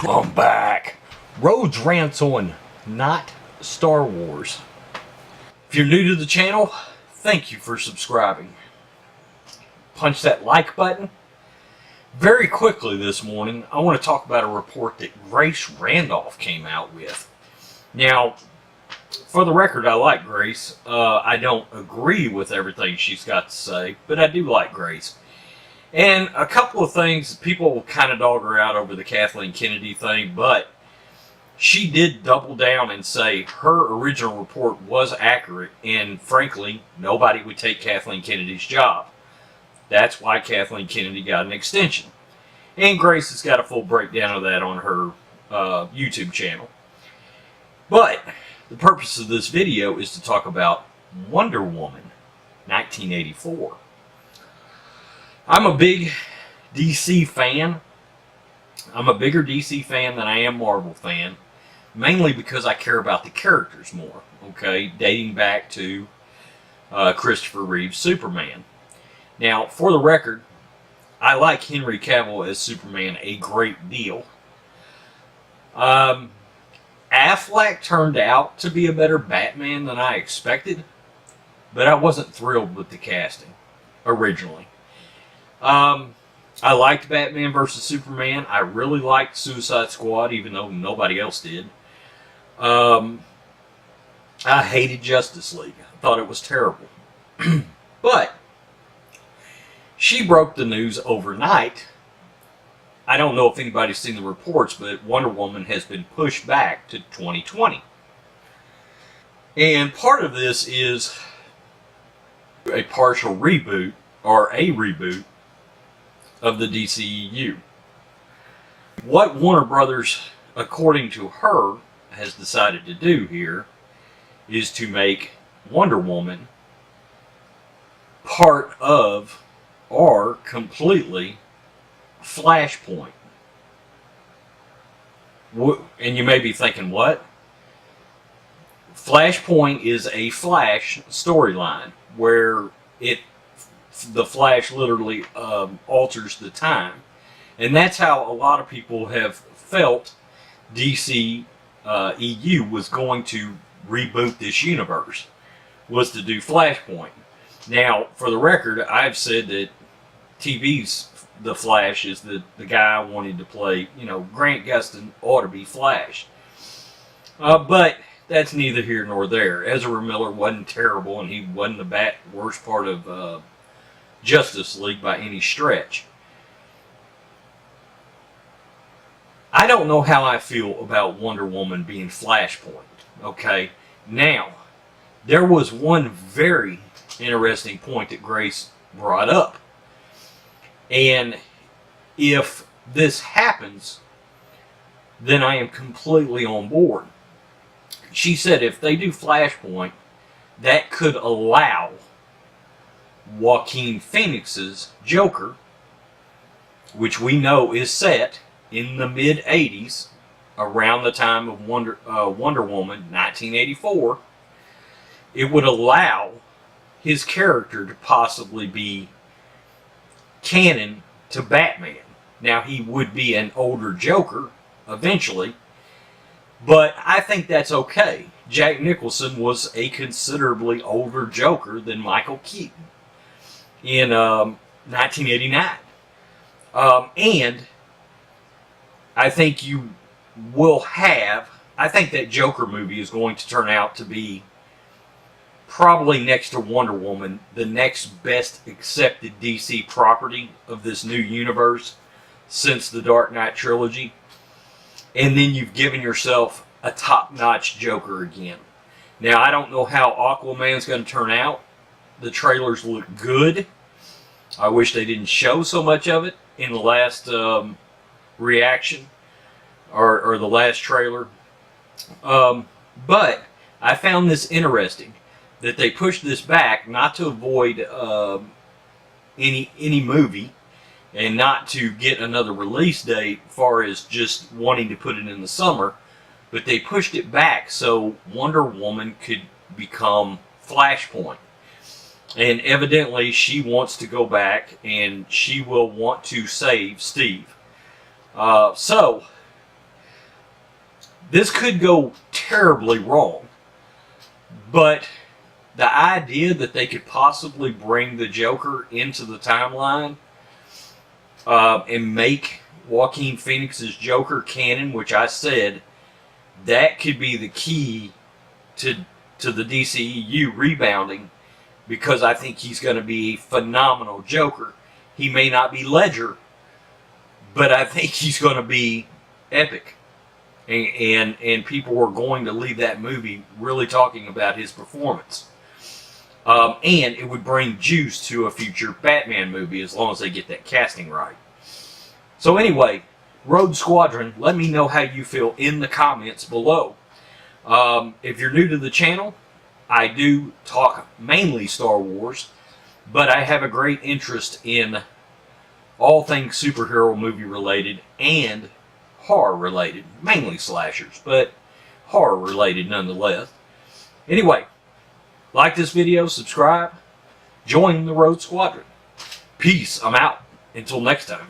I'm back. Rhodes Rants on Not Star Wars. If you're new to the channel, thank you for subscribing. Punch that like button. Very quickly this morning, I want to talk about a report that Grace Randolph came out with. Now, for the record, I like Grace. I don't agree with everything she's got to say, but I do like Grace. And a couple of things, people will kind of dog her out over the Kathleen Kennedy thing, but she did double down and say her original report was accurate, and frankly, nobody would take Kathleen Kennedy's job. That's why Kathleen Kennedy got an extension. And Grace has got a full breakdown of that on her YouTube channel. But the purpose of this video is to talk about Wonder Woman 1984. I'm a big DC fan. I'm a bigger DC fan than I am Marvel fan, mainly because I care about the characters more, okay, dating back to Christopher Reeve's Superman. Now, for the record, I like Henry Cavill as Superman a great deal. Affleck turned out to be a better Batman than I expected, but I wasn't thrilled with the casting originally. I liked Batman vs. Superman. I really liked Suicide Squad, even though nobody else did. I hated Justice League. I thought it was terrible. But she broke the news overnight. I don't know if anybody's seen the reports, but Wonder Woman has been pushed back to 2020. And part of this is a partial reboot, or a reboot, of the DCEU. What Warner Brothers, according to her, has decided to do here is to make Wonder Woman part of, or completely, Flashpoint. And you may be thinking, what? Flashpoint is a Flash storyline where the Flash literally alters the time. And that's how a lot of people have felt DCEU was going to reboot this universe, was to do Flashpoint. Now, for the record, I've said that TV's The Flash is the guy I wanted to play. You know, Grant Gustin ought to be Flash. But that's neither here nor there. Ezra Miller wasn't terrible, and he wasn't the worst part of Justice League by any stretch. I don't know how I feel about Wonder Woman being Flashpoint. Okay, now there was one very interesting point that Grace brought up, and if this happens, then I am completely on board. She said if they do Flashpoint, that could allow Joaquin Phoenix's Joker, which we know is set in the mid-80s, around the time of Wonder Woman 1984, it would allow his character to possibly be canon to Batman. Now, he would be an older Joker eventually, but I think that's okay. Jack Nicholson was a considerably older Joker than Michael Keaton in 1989. And I think you will have, I think that Joker movie is going to turn out to be, probably next to Wonder Woman, the next best accepted DC property of this new universe since the Dark Knight trilogy. And then you've given yourself a top-notch Joker again. Now, I don't know how Aquaman's going to turn out. The trailers look good. I wish they didn't show so much of it in the last reaction or the last trailer. But I found this interesting, that they pushed this back not to avoid any movie and not to get another release date as far as just wanting to put it in the summer, but they pushed it back so Wonder Woman could become Flashpoint. And evidently she wants to go back and she will want to save Steve. So this could go terribly wrong, but the idea that they could possibly bring the Joker into the timeline and make Joaquin Phoenix's Joker canon, which I said that could be the key to the DCEU rebounding, because I think he's going to be a phenomenal Joker. He may not be Ledger, but I think he's going to be epic. And people are going to leave that movie really talking about his performance. And it would bring juice to a future Batman movie as long as they get that casting right. So anyway, Road Squadron, let me know how you feel in the comments below. If you're new to the channel, I do talk mainly Star Wars, but I have a great interest in all things superhero movie related and horror related, mainly slashers, but horror related nonetheless. Anyway, like this video, subscribe, join the Rhodes Squadron. Peace, I'm out. Until next time.